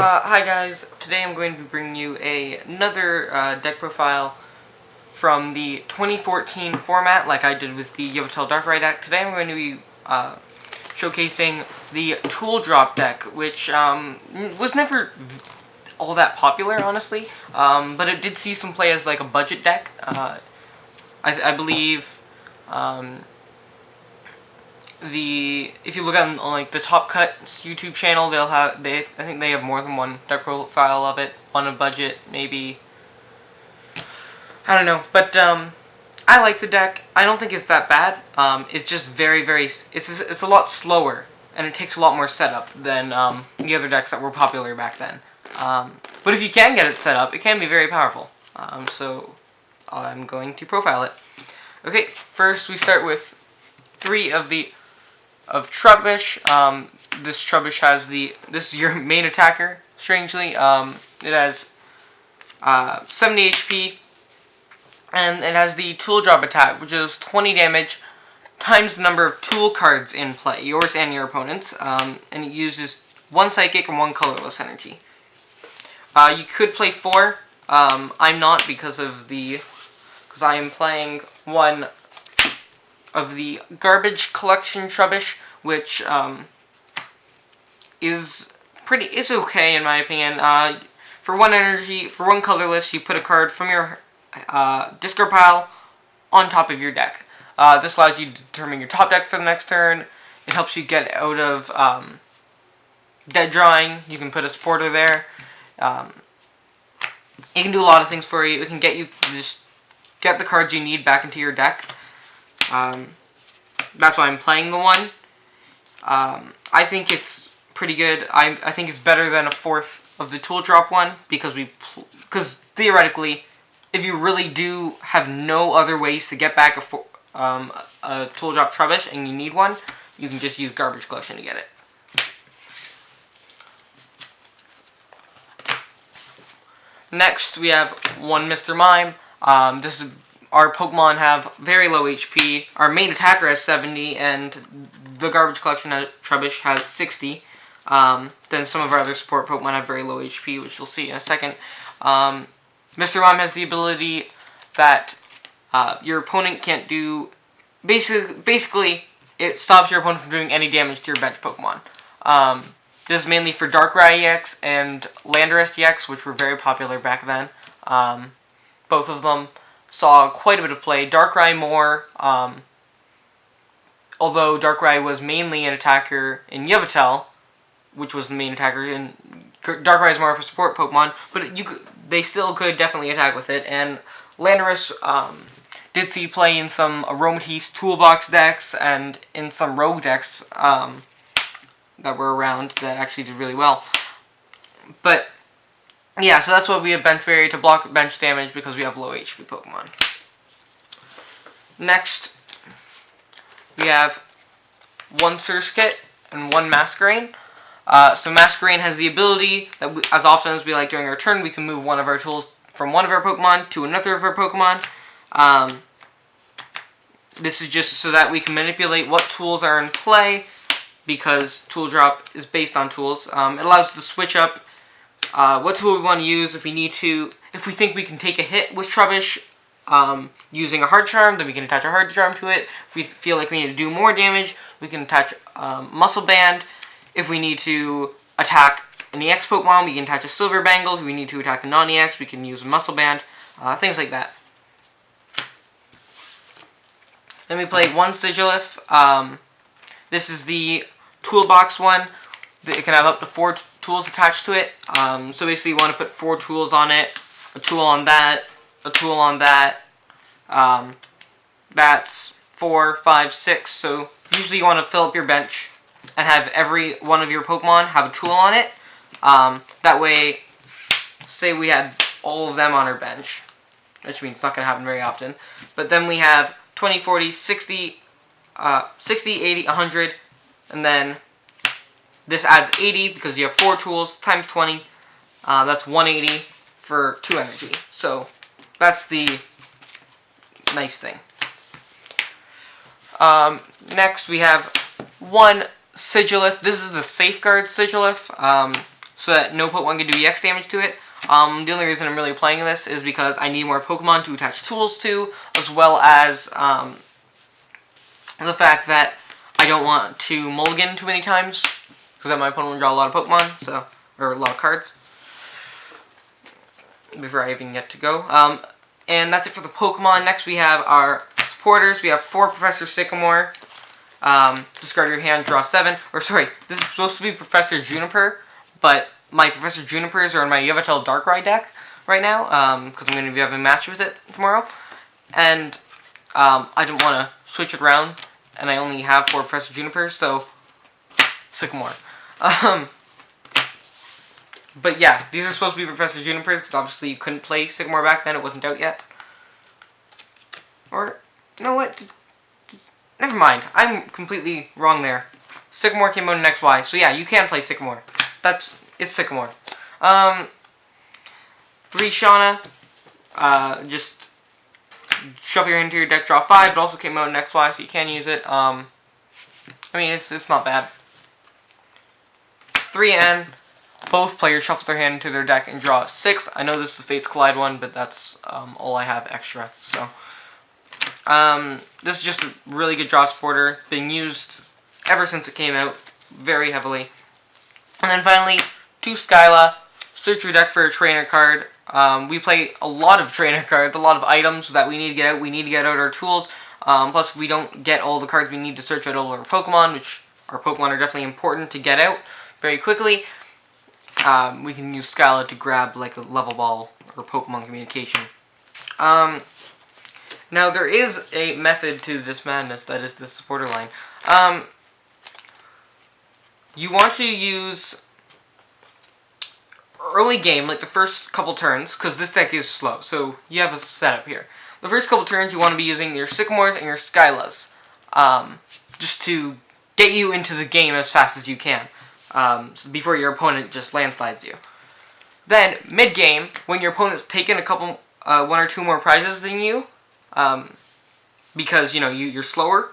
Hi guys, today I'm going to be bringing you another deck profile from the 2014 format, like I did with the Yveltal Darkrai deck. Today I'm going to be showcasing the Tooldrop deck, which was never all that popular, honestly, but it did see some play as like a budget deck. I believe if you look on like the Top Cuts YouTube channel, I think they have more than one deck profile of it on a budget, maybe. I don't know, but I like the deck. I don't think it's that bad. It's just it's a lot slower, and it takes a lot more setup than the other decks that were popular back then. But if you can get it set up, it can be very powerful. So I'm going to profile it. Okay, first we start with 3 of Trubbish. This Trubbish has this is your main attacker, strangely. It has 70 HP, and it has the Tooldrop attack, which is 20 damage times the number of tool cards in play, yours and your opponent's, and it uses 1 psychic and 1 colorless energy. You could play 4. I'm not because I am playing 1 of the Garbage Collection Trubbish, which is okay in my opinion. For 1 energy, for 1 colorless, you put a card from your discard pile on top of your deck. This allows you to determine your top deck for the next turn. It helps you get out of dead drawing. You can put a supporter there. It can do a lot of things for you. It can just get the cards you need back into your deck. That's why I'm playing the 1. I think it's pretty good. I think it's better than a 4th of the Tooldrop one because theoretically, if you really do have no other ways to get back a Tooldrop Trubbish and you need one, you can just use Garbage Collection to get it. Next, we have 1 Mr. Mime. Our Pokemon have very low HP. Our main attacker has 70, and the Garbage Collection Trubbish has 60. Then some of our other support Pokemon have very low HP, which you'll see in a second. Mr. Mime has the ability that your opponent can't do. Basically, it stops your opponent from doing any damage to your bench Pokemon. This is mainly for Darkrai EX and Landorus EX, which were very popular back then. Both of them saw quite a bit of play. Darkrai more, although Darkrai was mainly an attacker in Yveltal, which was the main attacker, and Darkrai is more of a support Pokemon, but they still could definitely attack with it. And Landorus did see play in some Aromatisse Toolbox decks and in some Rogue decks that were around that actually did really well. But yeah, so that's why we have Bench Barrier to block bench damage, because we have low HP Pokemon. Next, we have 1 Surskit and 1 Masquerain. So Masquerain has the ability that as often as we like during our turn, we can move one of our tools from one of our Pokemon to another of our Pokemon. This is just so that we can manipulate what tools are in play, because Tooldrop is based on tools. It allows us to switch up what tool we want to use if we think we can take a hit with Trubbish using a Hard Charm, then we can attach a Hard Charm to it. If we feel like we need to do more damage, we can attach Muscle Band. If we need to attack an EX Pokemon, we can attach a Silver Bangle. If we need to attack a non-EX, we can use a Muscle Band. Things like that. Then we play 1 Sigilif. This is the Toolbox one. It can have up to 4 tools attached to it. So basically you want to put 4 tools on it, a tool on that, a tool on that. That's 4, 5, 6. So usually you want to fill up your bench and have every one of your Pokemon have a tool on it. That way, say we had all of them on our bench, which means it's not going to happen very often. But then we have 20, 40, 60, 80, 100, and then this adds 80 because you have 4 tools times 20. That's 180 for 2 energy. So that's the nice thing. Next we have 1 Sigilif. This is the Safeguard Sigilif. so that no Pokemon can do EX damage to it. The only reason I'm really playing this is because I need more Pokemon to attach tools to, as well as the fact that I don't want to mulligan too many times, because then my opponent will draw a lot of Pokemon, so, or a lot of cards, before I even get to go. And that's it for the Pokemon. Next we have our supporters. We have 4 Professor Sycamore. Discard your hand, draw 7. Or sorry, this is supposed to be Professor Juniper, but my Professor Junipers are in my Yveltal Darkrai deck right now, because I'm going to be having a match with it tomorrow. And I didn't want to switch it around, and I only have 4 Professor Junipers, so Sycamore. But yeah, these are supposed to be Professor Junipers, because obviously you couldn't play Sycamore back then, it wasn't out yet. Or, you know what, never mind, I'm completely wrong there. Sycamore came out in Nxd-Xy, so yeah, you can play Sycamore. It's Sycamore. 3 Shauna, just shuffle your hand into your deck, draw 5, it also came out in Nxd-Xy, so you can use it. I mean, it's not bad. 3N. Both players shuffle their hand into their deck and draw 6. I know this is the Fates Collide one, but that's all I have extra. So, this is just a really good draw supporter, being used ever since it came out, very heavily. And then finally, 2 Skyla. Search your deck for a trainer card. We play a lot of trainer cards, a lot of items that we need to get out. We need to get out our tools. Plus, if we don't get all the cards, we need to search out all our Pokemon, which our Pokemon are definitely important to get out very quickly. We can use Skyla to grab like a level ball or Pokemon communication. Now there is a method to this madness, that is the supporter line. You want to use early game, like the first couple turns, because this deck is slow, so you have a setup here. The first couple turns you want to be using your Sycamores and your Skylas, just to get you into the game as fast as you can. So before your opponent just landslides you. Then, mid-game, when your opponent's taken a couple, 1 or 2 more prizes than you, because, you know, you're slower,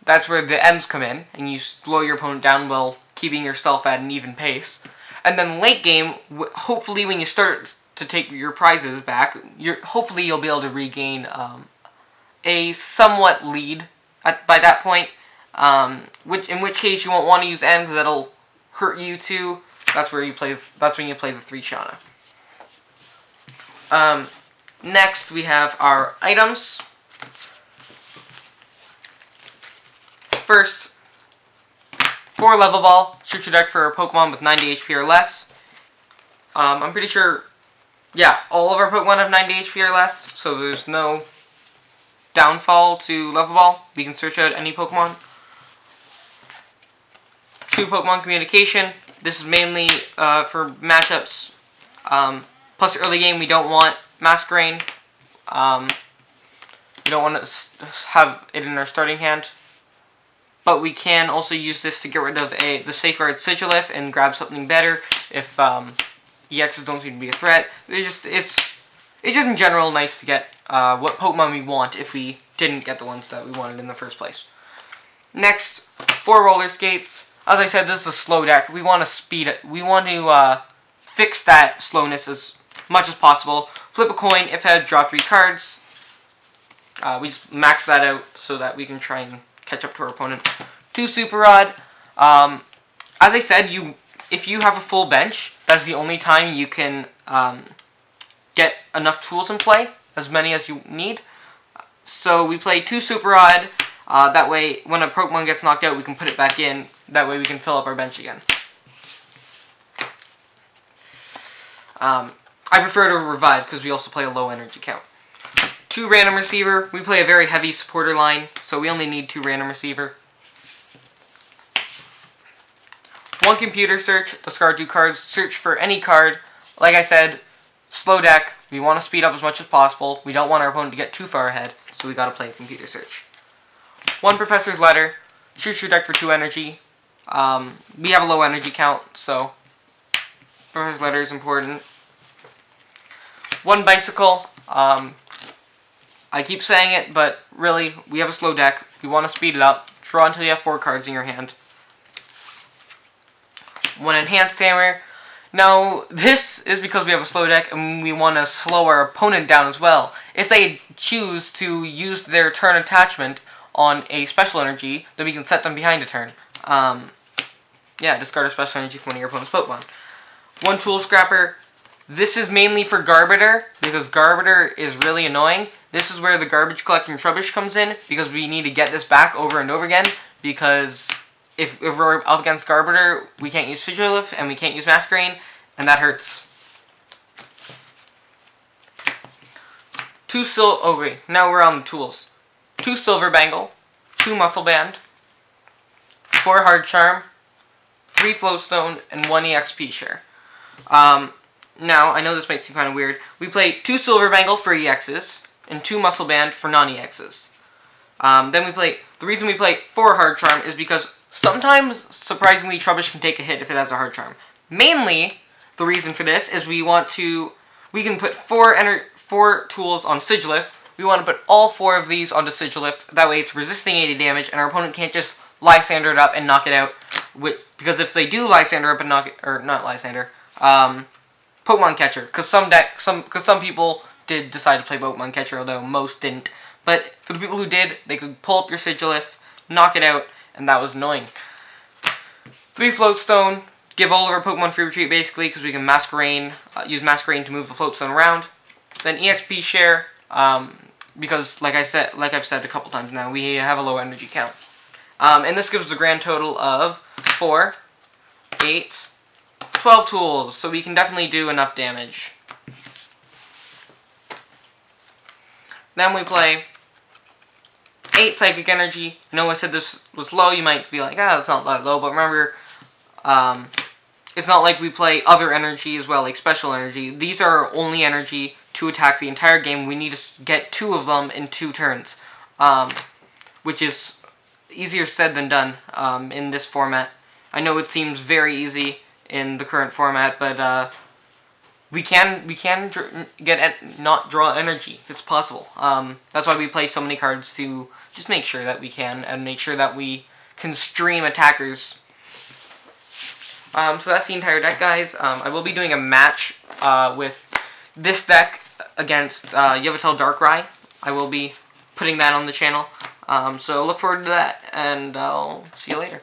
that's where the M's come in, and you slow your opponent down while keeping yourself at an even pace. And then late game, hopefully when you start to take your prizes back, hopefully you'll be able to regain a somewhat lead by that point. In which case you won't want to use N because that'll hurt you too. That's where you play. That's when you play the 3 Shauna. Next we have our items. First, 4 Level Ball. Search your deck for a Pokemon with 90 HP or less. I'm pretty sure, yeah, all of our Pokemon have 90 HP or less, so there's no downfall to Level Ball. We can search out any Pokemon. 2 Pokemon Communication. This is mainly for matchups. Plus early game we don't want Masquerain. We don't want to have it in our starting hand. But we can also use this to get rid of the Safeguard Sigilif and grab something better if EXs don't seem to be a threat. It's just in general nice to get what Pokemon we want if we didn't get the ones that we wanted in the first place. Next, 4 Roller Skates. As I said, this is a slow deck. We want to speed it. We want to fix that slowness as much as possible. Flip a coin. If head, draw 3 cards. We just max that out so that we can try and catch up to our opponent. 2 Super Rod. As I said, if you have a full bench, that's the only time you can get enough tools in play, as many as you need. So we play 2 Super Rod. That way, when a Pokemon gets knocked out, we can put it back in. That way we can fill up our bench again. I prefer to revive because we also play a low energy count. 2 Random Receiver. We play a very heavy supporter line, so we only need 2 Random Receiver. 1 Computer Search. Discard 2 cards. Search for any card. Like I said, slow deck. We want to speed up as much as possible. We don't want our opponent to get too far ahead, so we gotta play a Computer Search. 1 Professor's Letter. Search your deck for 2 energy. We have a low energy count, so Professor's Letter is important. 1 Bicycle. I keep saying it, but really, we have a slow deck. We want to speed it up. Draw until you have 4 cards in your hand. one enhanced hammer. Now, this is because we have a slow deck and we want to slow our opponent down as well. If they choose to use their turn attachment on a special energy, then we can set them behind a turn. Yeah, discard a special energy from one of your opponent's Pokemon. One Tool Scrapper. This is mainly for Garbiter, because Garbiter is really annoying. This is where the Garbage Collector and Trubbish comes in, because we need to get this back over and over again, because if we're up against Garbiter, we can't use Sigilif, and we can't use Masquerain, and that hurts. Now we're on the tools. 2 Silver Bangle, 2 Muscle Band, 4 Hard Charm, 3 Floatstone, and 1 EXP share. Now, I know this might seem kind of weird. We play 2 Silver Bangle for EXs, and 2 Muscle Band for non-EXs. The reason we play 4 Hard Charm is because sometimes, surprisingly, Trubbish can take a hit if it has a Hard Charm. Mainly, the reason for this is we can put 4 tools on Sigilif. We want to put all 4 of these onto Sigilif. That way it's resisting 80 damage, and our opponent can't just Lysander it up and knock it out. Because if they do Lysander up and knock it, or not Lysander, Pokemon Catcher. Because some people did decide to play Pokemon Catcher, although most didn't. But for the people who did, they could pull up your Sigilif, knock it out, and that was annoying. 3 Floatstone, give all of our Pokemon free retreat basically, because we can Masquerain, use Masquerain to move the Floatstone around. Then EXP share, because like I've said a couple times now, we have a low energy count. And this gives us a grand total of 4, 8, 12 tools, so we can definitely do enough damage. Then we play 8 Psychic Energy. I know I said this was low, you might be like, that's not that low, but remember, it's not like we play other energy as well, like Special Energy. These are only energy to attack the entire game. We need to get 2 of them in 2 turns, which is easier said than done in this format. I know it seems very easy in the current format, but we can not draw energy. It's possible. That's why we play so many cards, to just make sure that we can, and make sure that we can stream attackers. So that's the entire deck, guys. I will be doing a match with this deck against Yveltal Darkrai. I will be putting that on the channel. So look forward to that, and I'll see you later.